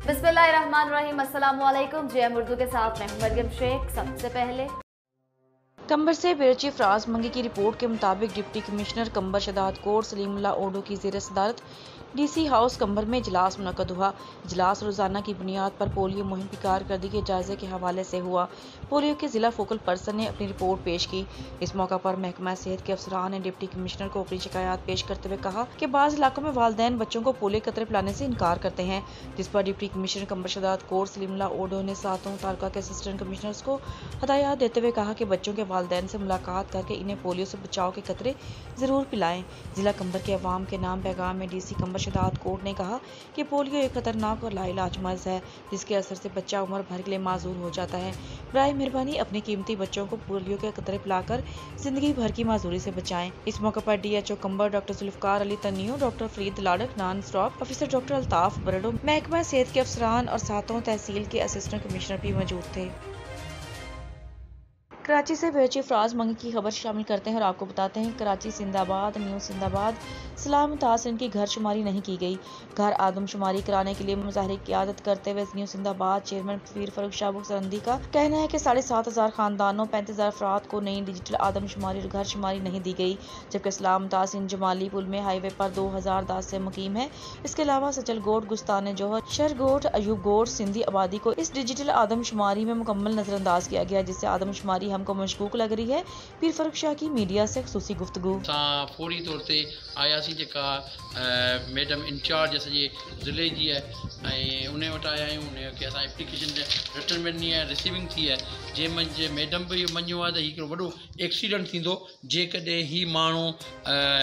बिस्मिल्लाहिर्रहमानिर्रहीम। अस्सलाम वालेकुम। जेएम उर्दू के साथ मैं हूं मरियम शेख। सबसे पहले कंबर से ब्यूरो चीफ राज मंगी की रिपोर्ट के मुताबिक डिप्टी कमिश्नर कंबर शदात कोट सलीमुल्लाह ओडो की ज़ेर सदारत डीसी हाउस कंबर में इजलास मुनक़द हुआ। इजलास रोज़ाना की बुनियाद पर पोलियो मुहिम की कारकर्दगी के जायजे के हवाले से हुआ। पोलियो के ज़िला फोकल पर्सन ने अपनी रिपोर्ट पेश की। इस मौका पर महकमा सेहत के अफसरान ने डिप्टी कमिश्नर को अपनी शिकायत पेश करते हुए कहा कि बाज़ इलाकों में वालिदैन बच्चों को पोलियो कतरे पिलाने से इनकार करते हैं, जिस पर डिप्टी कमिश्नर कंबर शदात कोट सलीमुल्लाह ओडो ने सातों तालुका के असिस्टेंट कमिश्नर्स को हदायत देते हुए कहा कि बच्चों के वालिदैन से मुलाकात करके इन्हें पोलियो से बचाव के कतरे ज़रूर पिलाएं। जिला कंबर के अवाम के नाम पैगाम में डीसी कंबर शदात कोट ने कहा कि पोलियो एक खतरनाक और लाइलाज मर्ज है, जिसके असर से बच्चा उम्र भर के लिए माजूर हो जाता है। बराए मेहरबानी अपने कीमती बच्चों को पोलियो के कतरे पिलाकर जिंदगी भर की माजूरी से बचाएं। इस मौके पर DHO Kambar doctor Zulfiqar Ali Tunio, doctor Farid Ladak, non stop officer doctor Altaf Bardo, महकमा सेहत के अफसरान और सातों तहसील के असिस्टेंट कमिश्नर भी मौजूद थे। कराची से ब्यूरो चीफ राज मंगी की खबर शामिल करते हैं और आपको बताते हैं कराची जिंदाबाद, न्यू जिंदाबाद सलाम तासिन की घर शुमारी नहीं की गई। घर आदमशुमारी कराने के लिए मुजाहरे की आदत करते हुए न्यू जिंदाबाद चेयरमैन पीर फरूख शाह सरंदी का कहना है कि 7,500 खानदानों 35,000 अफराद को नई डिजिटल आदमशुमारी और घर शुमारी नहीं दी गई, जबकि सलाम तासिन जमाली पुल में हाईवे पर 2010 से मुकीम है। इसके अलावा सचलगोट, गुस्तान जोहर, शरगोट, अयूबगोट सिंधी आबादी को इस डिजिटल आदमशुमारी में मुकम्मल नजरअंदाज किया गया, जिससे आदमशुमारी हमको मशकूक लग रही है। पीर फरूख शाह की मीडिया से खुसूसी गुफ्तगू। फौरी तौर ते आयासीं जेका मैडम इंचार्ज सॼे ज़िले जी है ऐं उन वटि आया आहियूं। उन खे असां एप्लीकेशन रिटर्न मिलणी आहे, रिसीविंग थी आहे, जंहिं मंझि मैडम बि इहो मञियो आहे त हीउ हिकिड़ो वॾो एक्सीडेंट थींदो जेकॾहिं हीउ माण्हू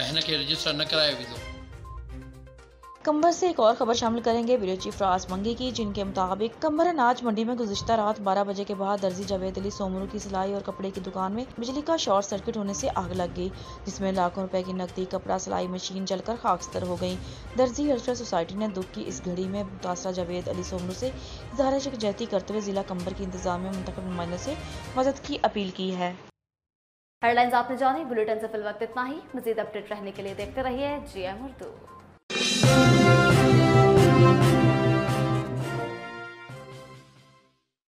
हिन खे रजिस्टर न करायो वेंदो। कंबर से एक और खबर शामिल करेंगे ब्यूरो चीफ राज मंगी की, जिनके मुताबिक कंबर अनाज मंडी में गुज़िश्ता रात 12 बजे के बाद दर्जी जावेद अली सोमरू की सिलाई और कपड़े की दुकान में बिजली का शॉर्ट सर्किट होने से आग लग गई, जिसमें लाखों रुपए की नकदी, कपड़ा सिलाई मशीन जलकर खाकस्तर हो गई। दर्जी वेलफेयर सोसाइटी ने दुख की इस घड़ी में मुतासरा जावेद अली सोमरू से इज़हार यकजहती करते हुए जिला कंबर की इंतजामिया मुंतखब नुमाइंदों से मदद की अपील की है। हेडलाइंस आपने जानी। बुलेटिन से फिल वक्त इतना ही। मजीद अपडेट रहने के लिए देखते रहिए GM उर्दू।